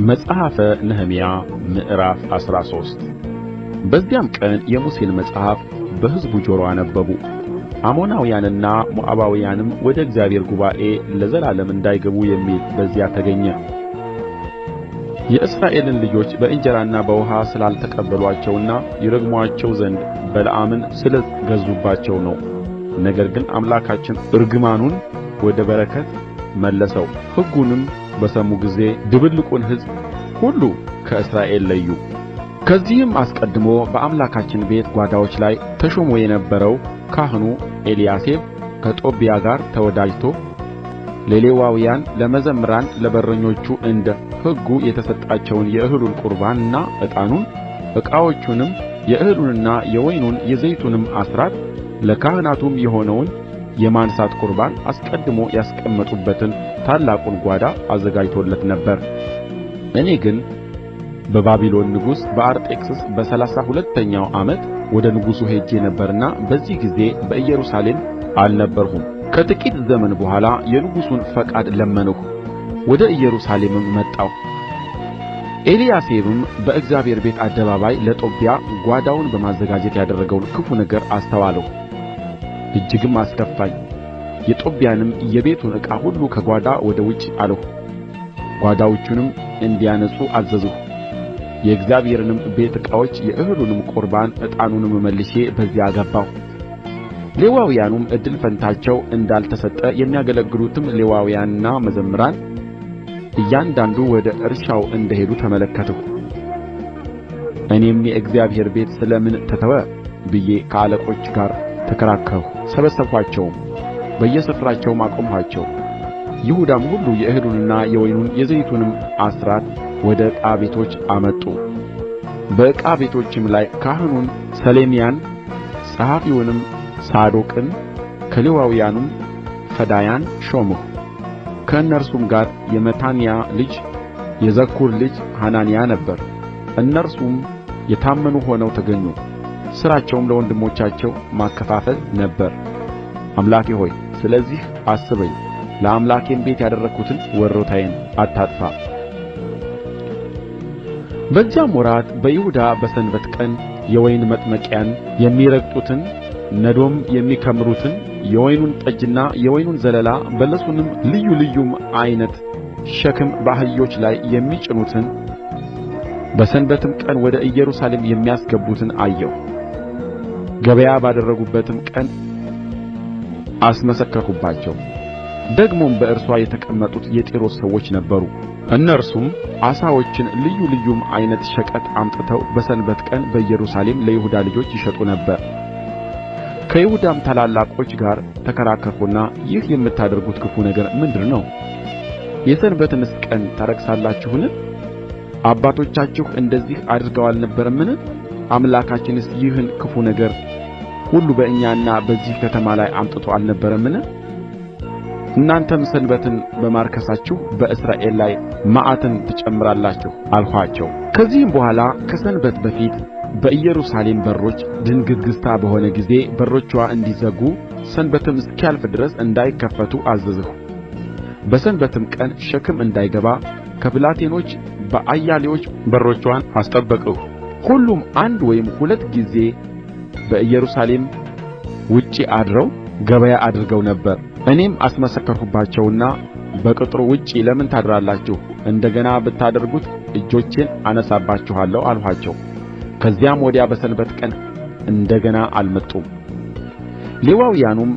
መጽሐፈ ነህምያ ምዕራፍ 13 በዚያም ቀን የሙሴን መጽሐፍ በሕዝቡ ጆሮ አነበቡ። አሞናውያንና ሞዓባውያንም ወደ እግዚአብሔር ጉባኤ ለዘላለም እንዳይገቡ የሚል በዚያ ተገኘ። የእስራኤልን ልጆች በእንጀራና በውኃ ስላልተቀበሉአቸውና ይረግሙአቸው ዘንድ በለዓምን ስለ ገዙባቸው ነው። ነገር ግን አምላካችን እርግማኑን ወደ በረከት መለሰው። ሕጉንም በሰሙ ጊዜ ድብልቁን ሕዝብ ሁሉ ከእስራኤል ለዩ። ከዚህም አስቀድሞ በአምላካችን ቤት ጓዳዎች ላይ ተሾሞ የነበረው ካህኑ ኤልያሴብ ከጦብያ ጋር ተወዳጅቶ ለሌዋውያን፣ ለመዘምራን፣ ለበረኞቹ እንደ ሕጉ የተሰጣቸውን የእህሉን ቁርባንና ዕጣኑን፣ ዕቃዎቹንም፣ የእህሉንና የወይኑን የዘይቱንም አሥራት ለካህናቱም የሆነውን የማንሣት ቁርባን አስቀድሞ ያስቀመጡበትን ታላቁን ጓዳ አዘጋጅቶለት ነበር። እኔ ግን በባቢሎን ንጉሥ በአርጤክስስ በ32ኛው ዓመት ወደ ንጉሡ ሄጄ ነበርና በዚህ ጊዜ በኢየሩሳሌም አልነበርሁም። ከጥቂት ዘመን በኋላ የንጉሡን ፈቃድ ለመንሁ፣ ወደ ኢየሩሳሌምም መጣሁ። ኤልያሴብም በእግዚአብሔር ቤት አደባባይ ለጦብያ ጓዳውን በማዘጋጀት ያደረገውን ክፉ ነገር አስተዋልሁ፣ እጅግም አስከፋኝ። የጦብያንም የቤቱን ዕቃ ሁሉ ከጓዳ ወደ ውጭ ጣልሁ፣ ጓዳዎቹንም እንዲያነጹ አዘዝሁ። የእግዚአብሔርንም ቤት ዕቃዎች፣ የእህሉንም ቁርባን ዕጣኑንም መልሼ በዚያ አገባሁ። ሌዋውያኑም እድል ፈንታቸው እንዳልተሰጠ የሚያገለግሉትም ሌዋውያንና መዘምራን እያንዳንዱ ወደ እርሻው እንደ ሄዱ ተመለከትሁ። እኔም የእግዚአብሔር ቤት ስለ ምን ተተወ ብዬ ከአለቆች ጋር ተከራከርሁ፣ ሰበሰብኋቸውም፣ በየስፍራቸውም አቆምኋቸው። ይሁዳም ሁሉ የእህሉንና የወይኑን የዘይቱንም አሥራት ወደ ዕቃ ቤቶች አመጡ። በዕቃ ቤቶችም ላይ ካህኑን ሰሌምያን፣ ጸሐፊውንም ሳዶቅን፣ ከሌዋውያኑም ፈዳያን ሾምሁ። ከእነርሱም ጋር የመታንያ ልጅ የዘኩር ልጅ ሐናንያ ነበር። እነርሱም የታመኑ ሆነው ተገኙ። ሥራቸውም ለወንድሞቻቸው ማከፋፈል ነበር። አምላኬ ሆይ ስለዚህ አስበኝ፣ ለአምላኬም ቤት ያደረግሁትን ወሮታዬን አታጥፋ። በዚያም ወራት በይሁዳ በሰንበት ቀን የወይን መጥመቂያን የሚረግጡትን፣ ነዶም የሚከምሩትን፣ የወይኑን ጠጅና የወይኑን ዘለላ፣ በለሱንም ልዩ ልዩም ዓይነት ሸክም በአህዮች ላይ የሚጭኑትን፣ በሰንበትም ቀን ወደ ኢየሩሳሌም የሚያስገቡትን አየሁ። ገበያ ባደረጉበትም ቀን አስመሰከርሁባቸው። ደግሞም በእርሷ የተቀመጡት የጢሮስ ሰዎች ነበሩ። እነርሱም ዓሣዎችን፣ ልዩ ልዩም ዓይነት ሸቀጥ አምጥተው በሰንበት ቀን በኢየሩሳሌም ለይሁዳ ልጆች ይሸጡ ነበር። ከይሁዳም ታላላቆች ጋር ተከራከርሁና ይህ የምታደርጉት ክፉ ነገር ምንድር ነው? የሰንበትንስ ቀን ታረክሳላችሁን? አባቶቻችሁ እንደዚህ አድርገው አልነበረምን? አምላካችንስ ይህን ክፉ ነገር ሁሉ በእኛና በዚህ ከተማ ላይ አምጥቶ አልነበረምን? እናንተም ሰንበትን በማርከሳችሁ በእስራኤል ላይ መዓትን ትጨምራላችሁ አልኋቸው። ከዚህም በኋላ ከሰንበት በፊት በኢየሩሳሌም በሮች ድንግዝግዝታ በሆነ ጊዜ በሮችዋ እንዲዘጉ፣ ሰንበትም እስኪያልፍ ድረስ እንዳይከፈቱ አዘዝሁ። በሰንበትም ቀን ሸክም እንዳይገባ ከብላቴኖች በአያሌዎች በሮችዋን አስጠበቅሁ። ሁሉም አንድ ወይም ሁለት ጊዜ በኢየሩሳሌም ውጭ አድረው ገበያ አድርገው ነበር። እኔም አስመሰከርሁባቸውና በቅጥሩ ውጭ ለምን ታድራላችሁ? እንደ ገና ብታደርጉት እጆቼን አነሣባችኋለሁ አልኋቸው። ከዚያም ወዲያ በሰንበት ቀን እንደ ገና አልመጡም። ሌዋውያኑም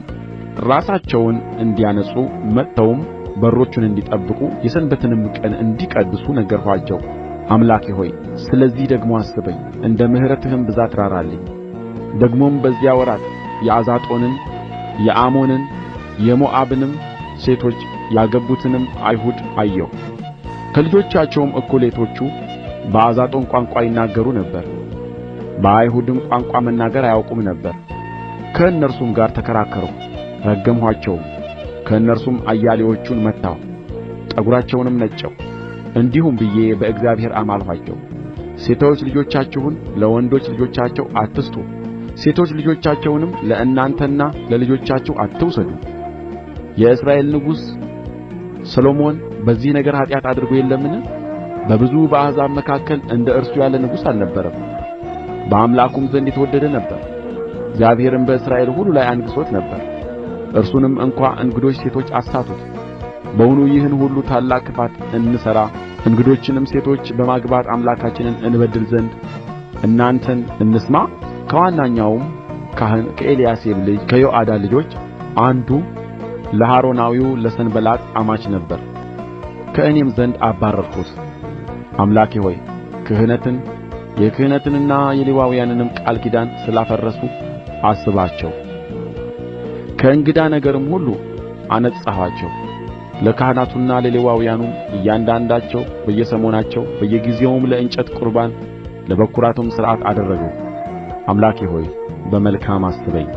ራሳቸውን እንዲያነጹ መጥተውም በሮቹን እንዲጠብቁ የሰንበትንም ቀን እንዲቀድሱ ነገርኋቸው። አምላኬ ሆይ ስለዚህ ደግሞ አስበኝ፣ እንደ ምሕረትህም ብዛት ራራልኝ። ደግሞም በዚያ ወራት የአዛጦንን፣ የአሞንን፣ የሞዓብንም ሴቶች ያገቡትንም አይሁድ አየሁ። ከልጆቻቸውም እኩሌቶቹ በአዛጦን ቋንቋ ይናገሩ ነበር፣ በአይሁድም ቋንቋ መናገር አያውቁም ነበር። ከእነርሱም ጋር ተከራከርሁ፣ ረገምኋቸውም። ከእነርሱም አያሌዎቹን መታሁ፣ ጠጕራቸውንም ነጨሁ። እንዲሁም ብዬ በእግዚአብሔር አማልኋቸው። ሴቶች ልጆቻችሁን ለወንዶች ልጆቻቸው አትስጡ፣ ሴቶች ልጆቻቸውንም ለእናንተና ለልጆቻችሁ አትውሰዱ። የእስራኤል ንጉሥ ሰሎሞን በዚህ ነገር ኃጢአት አድርጎ የለምን? በብዙ በአሕዛብ መካከል እንደ እርሱ ያለ ንጉሥ አልነበረም። በአምላኩም ዘንድ የተወደደ ነበር። እግዚአብሔርም በእስራኤል ሁሉ ላይ አንግሦት ነበር። እርሱንም እንኳ እንግዶች ሴቶች አሳቱት። በውኑ ይህን ሁሉ ታላቅ ክፋት እንሠራ እንግዶችንም ሴቶች በማግባት አምላካችንን እንበድል ዘንድ እናንተን እንስማ? ከዋነኛውም ካህን ከኤልያሴብ ልጅ ከዮአዳ ልጆች አንዱ ለሖሮናዊው ለሰንባላጥ አማች ነበረ። ከእኔም ዘንድ አባረርሁት። አምላኬ ሆይ የክህነትንና የሌዋውያንንም ቃል ኪዳን ስላፈረሱ አስባቸው። ከእንግዳ ነገርም ሁሉ አነጻኋቸው። ለካህናቱና ለሌዋውያኑም እያንዳንዳቸው በየሰሞናቸው በየጊዜውም ለእንጨት ቁርባን ለበኵራቱም ሥርዓት አደረግሁ። አምላኬ ሆይ በመልካም አስበኝ።